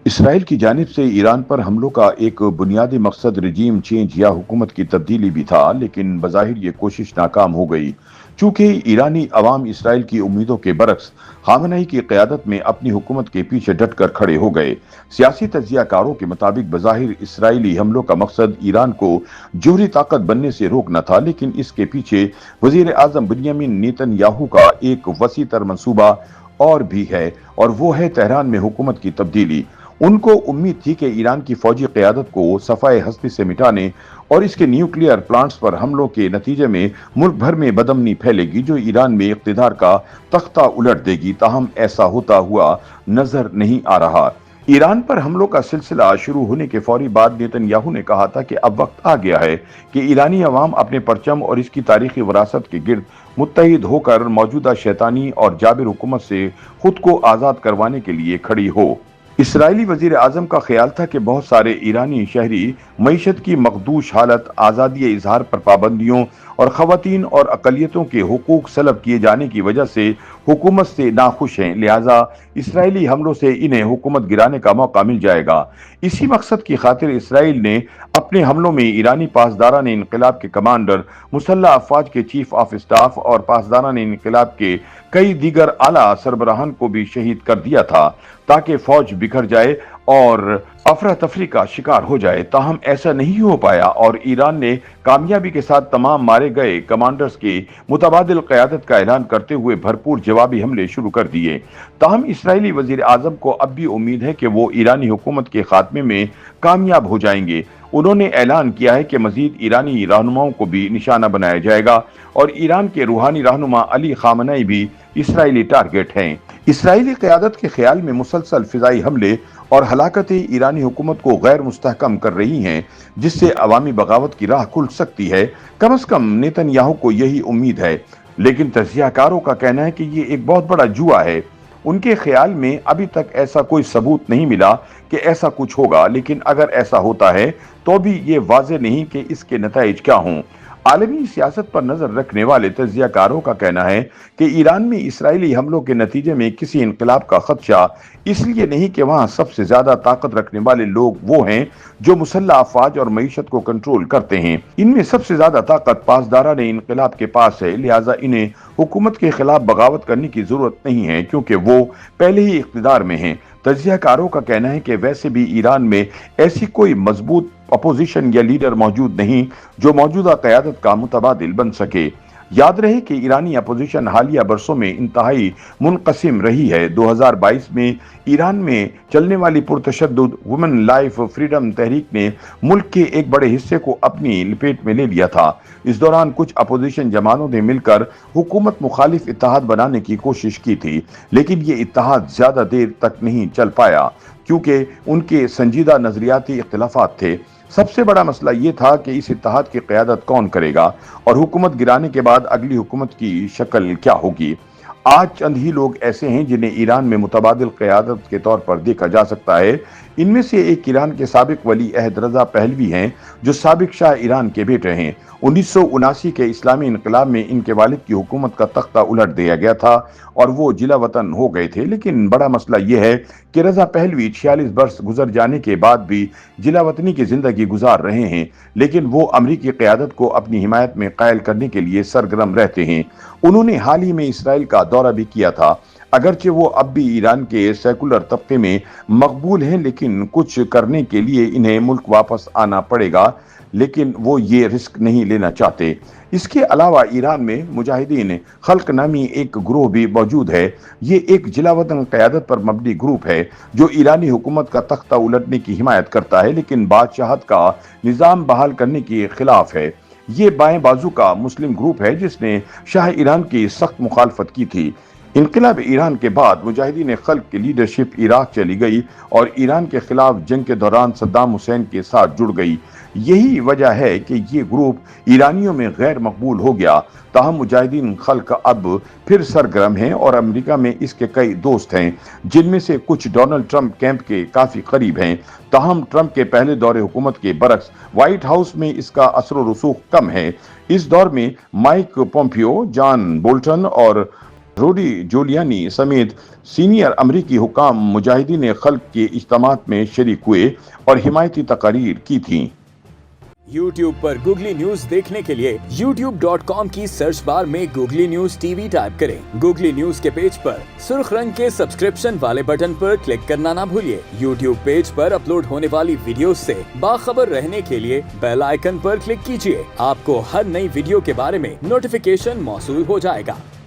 اسرائیل کی جانب سے ایران پر حملوں کا ایک بنیادی مقصد رجیم چینج یا حکومت کی تبدیلی بھی تھا، لیکن بظاہر یہ کوشش ناکام ہو گئی۔ چونکہ ایرانی عوام اسرائیل کی امیدوں کے برعکس خامنہئی کی قیادت میں اپنی حکومت کے پیچھے ڈٹ کر کھڑے ہو گئے۔ سیاسی تجزیہ کاروں کے مطابق بظاہر اسرائیلی حملوں کا مقصد ایران کو جوہری طاقت بننے سے روکنا تھا، لیکن اس کے پیچھے وزیر اعظم بنیامین نیتن یاہو کا ایک وسیع تر منصوبہ اور بھی ہے، اور وہ ہے تہران میں حکومت کی تبدیلی۔ ان کو امید تھی کہ ایران کی فوجی قیادت کو صفائے ہستی سے مٹانے اور اس کے نیوکلیئر پلانٹس پر حملوں کے نتیجے میں ملک بھر میں بدامنی پھیلے گی جو ایران میں اقتدار کا تختہ الٹ دے گی، تاہم ایسا ہوتا ہوا نظر نہیں آ رہا۔ ایران پر حملوں کا سلسلہ شروع ہونے کے فوری بعد نیتن یاہو نے کہا تھا کہ اب وقت آ گیا ہے کہ ایرانی عوام اپنے پرچم اور اس کی تاریخی وراثت کے گرد متحد ہو کر موجودہ شیطانی اور جابر حکومت سے خود کو آزاد کروانے کے لیے کھڑی ہو۔ اسرائیلی وزیر اعظم کا خیال تھا کہ بہت سارے ایرانی شہری معیشت کی مخدوش حالت، آزادی اظہار پر پابندیوں اور خواتین اور اقلیتوں کے حقوق سلب کیے جانے کی وجہ سے حکومت سے ناخوش ہیں، لہٰذا اسرائیلی حملوں سے انہیں حکومت گرانے کا موقع مل جائے گا۔ اسی مقصد کی خاطر اسرائیل نے اپنے حملوں میں ایرانی پاسداران انقلاب کے کمانڈر، مسلح افواج کے چیف آف اسٹاف اور پاسداران انقلاب کے کئی دیگر اعلیٰ سربراہان کو بھی شہید کر دیا تھا تاکہ فوج بکھر جائے اور افراتفری کا شکار ہو جائے، تاہم ایسا نہیں ہو پایا اور ایران نے کامیابی کے ساتھ تمام مارے گئے کمانڈرز کی متبادل قیادت کا اعلان کرتے ہوئے بھرپور جوابی حملے شروع کر دیے۔ تاہم اسرائیلی وزیر اعظم کو اب بھی امید ہے کہ وہ ایرانی حکومت کے خاتمے میں کامیاب ہو جائیں گے۔ انہوں نے اعلان کیا ہے کہ مزید ایرانی رہنماؤں کو بھی نشانہ بنایا جائے گا اور ایران کے روحانی رہنما علی خامنہئی بھی اسرائیلی ٹارگٹ ہیں۔ اسرائیلی قیادت کے خیال میں مسلسل فضائی حملے اور ہلاکتیں ایرانی حکومت کو غیر مستحکم کر رہی ہیں، جس سے عوامی بغاوت کی راہ کھل سکتی ہے۔ کم از کم نیتن یاہو کو یہی امید ہے، لیکن تجزیہ کاروں کا کہنا ہے کہ یہ ایک بہت بڑا جوا ہے۔ ان کے خیال میں ابھی تک ایسا کوئی ثبوت نہیں ملا کہ ایسا کچھ ہوگا، لیکن اگر ایسا ہوتا ہے تو بھی یہ واضح نہیں کہ اس کے نتائج کیا ہوں۔ عالمی سیاست پر نظر رکھنے والے تجزیہ کاروں کا کہنا ہے کہ ایران میں اسرائیلی حملوں کے نتیجے میں کسی انقلاب کا خدشہ اس لیے نہیں کہ وہاں سب سے زیادہ طاقت رکھنے والے لوگ وہ ہیں جو مسلح افواج اور معیشت کو کنٹرول کرتے ہیں۔ ان میں سب سے زیادہ طاقت پاسداران انقلاب کے پاس ہے، لہٰذا انہیں حکومت کے خلاف بغاوت کرنے کی ضرورت نہیں ہے کیونکہ وہ پہلے ہی اقتدار میں ہیں۔ تجزیہ کاروں کا کہنا ہے کہ ویسے بھی ایران میں ایسی کوئی مضبوط اپوزیشن یا لیڈر موجود نہیں جو موجودہ قیادت کا متبادل بن سکے۔ یاد رہے کہ ایرانی اپوزیشن حالیہ برسوں میں انتہائی منقسم رہی ہے۔ 2022 میں ایران میں چلنے والی پرتشدد وومن لائف فریڈم تحریک نے ملک کے ایک بڑے حصے کو اپنی لپیٹ میں لے لیا تھا۔ اس دوران کچھ اپوزیشن جماعتوں نے مل کر حکومت مخالف اتحاد بنانے کی کوشش کی تھی، لیکن یہ اتحاد زیادہ دیر تک نہیں چل پایا کیونکہ ان کے سنجیدہ نظریاتی اختلافات تھے۔ سب سے بڑا مسئلہ یہ تھا کہ اس اتحاد کی قیادت کون کرے گا اور حکومت گرانے کے بعد اگلی حکومت کی شکل کیا ہوگی۔ آج چند ہی لوگ ایسے ہیں جنہیں ایران میں متبادل قیادت کے طور پر دیکھا جا سکتا ہے۔ ان میں سے ایک ایران کے سابق ولی عہد رضا پہلوی ہیں جو سابق شاہ ایران کے بیٹے ہیں۔ 1979 کے اسلامی انقلاب میں ان کے والد کی حکومت کا تختہ الٹ دیا گیا تھا اور وہ جلا وطن ہو گئے تھے، لیکن بڑا مسئلہ یہ ہے کہ رضا پہلوی 46 برس گزر جانے کے بعد بھی جلا وطنی کی زندگی گزار رہے ہیں، لیکن وہ امریکی قیادت کو اپنی حمایت میں قائل کرنے کے لیے سرگرم رہتے ہیں۔ انہوں نے حال ہی میں اسرائیل کا دورہ بھی کیا تھا۔ اگرچہ وہ اب بھی ایران کے سیکولر طبقے میں مقبول ہیں، لیکن کچھ کرنے کے لیے انہیں ملک واپس آنا پڑے گا، لیکن وہ یہ رسک نہیں لینا چاہتے۔ اس کے علاوہ ایران میں مجاہدین خلق نامی ایک گروہ بھی موجود ہے۔ یہ ایک جلا وطن قیادت پر مبنی گروپ ہے جو ایرانی حکومت کا تختہ الٹنے کی حمایت کرتا ہے، لیکن بادشاہت کا نظام بحال کرنے کے خلاف ہے۔ یہ بائیں بازو کا مسلم گروپ ہے جس نے شاہ ایران کی سخت مخالفت کی تھی۔ انقلاب ایران کے بعد مجاہدین خلق کی لیڈرشپ عراق چلی گئی اور ایران کے خلاف جنگ کے دوران صدام حسین کے ساتھ جڑ گئی۔ یہی وجہ ہے کہ یہ گروپ ایرانیوں میں غیر مقبول ہو گیا، تاہم مجاہدین خلق اب پھر سرگرم ہیں اور امریکہ میں اس کے کئی دوست ہیں جن میں سے کچھ ڈونلڈ ٹرمپ کیمپ کے کافی قریب ہیں۔ تاہم ٹرمپ کے پہلے دور حکومت کے برعکس وائٹ ہاؤس میں اس کا اثر و رسوخ کم ہے۔ اس دور میں مائک پومپیو، جان بولٹن اور روڈی جولیانی سمیت سینئر امریکی حکام مجاہدین خلق کے اجتماعات میں شریک ہوئے اور حمایتی تقاریر کی تھیں۔ یوٹیوب پر گوگلی نیوز دیکھنے کے لیے youtube.com کی سرچ بار میں googly news T V type کریں۔ گوگلی نیوز کے پیج پر سرخ رنگ کے سبسکرپشن والے بٹن پر کلک کرنا نہ بھولیے۔ یوٹیوب پیج پر اپلوڈ ہونے والی ویڈیوز سے باخبر رہنے کے لیے بیل آئیکن پر کلک کیجیے۔ آپ کو ہر نئی ویڈیو کے بارے میں نوٹیفیکیشن موصول ہو جائے گا۔